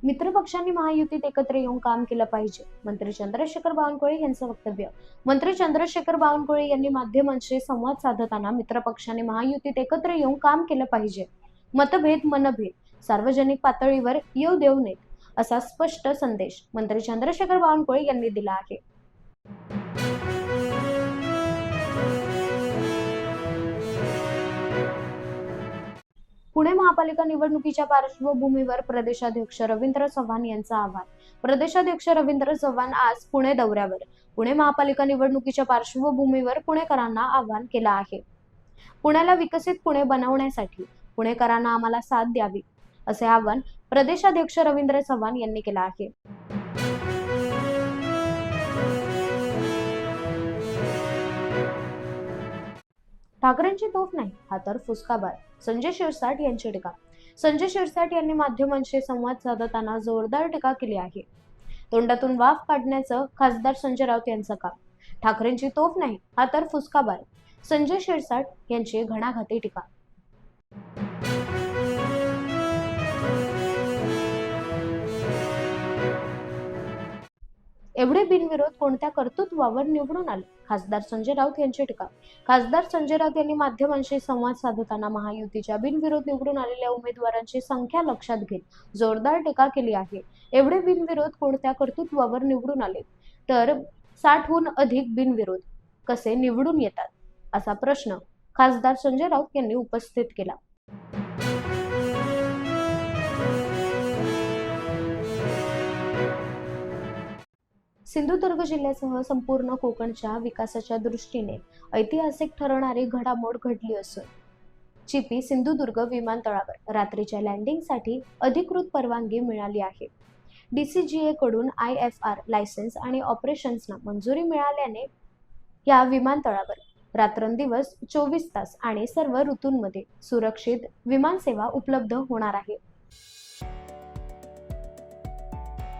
मित्रपक्षांनी महायुतीत एकत्र येऊन काम केलं पाहिजे, मंत्री चंद्रशेखर बावनकुळे यांचं वक्तव्य. मंत्री चंद्रशेखर बावनकुळे यांनी माध्यमांशी संवाद साधताना मित्रपक्षांनी महायुतीत एकत्र येऊन काम केलं पाहिजे, मतभेद मनभेद सार्वजनिक पातळीवर येऊ देऊ नयेत असा स्पष्ट संदेश मंत्री चंद्रशेखर बावनकुळे यांनी दिला आहे. पुणे महापालिका निवडणुकीच्या पार्श्वभूमीवर प्रदेशाध्यक्ष रवींद्र चव्हाण यांचं आवाहन. प्रदेशाध्यक्ष रवींद्र चव्हाण आज पुणे दौऱ्यावर. पुणे महापालिका निवडणुकीच्या पार्श्वभूमीवर पुणेकरांना आवाहन केलं आहे. पुण्याला विकसित पुणे बनवण्यासाठी पुणेकरांना आम्हाला साथ द्यावी असे आवाहन प्रदेशाध्यक्ष रवींद्र चव्हाण यांनी केलं आहे. ठाकरेंची तोफ नाही हा तर फुसकाबार, संजय शिरसाट यांची टीका. संजय शिरसाट यांनी माध्यमांशी संवाद साधताना जोरदार टीका केली आहे. तोंडातून वाफ काढण्याचं खासदार संजय राऊत यांचं काम. ठाकरेंची तोफ नाही हा तर फुसकाबार, संजय शिरसाट यांची घणाघाती टीका. एवढे बिनविरोध कोणत्या कर्तृत्वावर निवडून आले, खासदार संजय राऊत यांची टीका. खासदार संजय राऊत यांनी माध्यमांशी संवाद साधताना महायुतीच्या बिनविरोध निवडून आलेल्या उमेदवारांची संख्या लक्षात घेत जोरदार टीका केली आहे. एवढे बिनविरोध कोणत्या कर्तृत्वावर निवडून आले तर 60हून अधिक बिनविरोध कसे निवडून येतात असा प्रश्न खासदार संजय राऊत यांनी उपस्थित केला. सिंधुदुर्ग जिल्ह्यासह संपूर्ण कोकणच्या विकासाच्या दृष्टीने ऐतिहासिक ठरणारी घडामोड घडली असून चिपी सिंधुदुर्ग विमानतळावर रात्रीच्या लँडिंगसाठी अधिकृत परवानगी मिळाली आहे. DCGA कडून IFR लायसन्स आणि ऑपरेशन्सना मंजुरी मिळाल्याने या विमानतळावर रात्रंदिवस 24 तास आणि सर्व ऋतूंमध्ये सुरक्षित विमानसेवा उपलब्ध होणार आहे.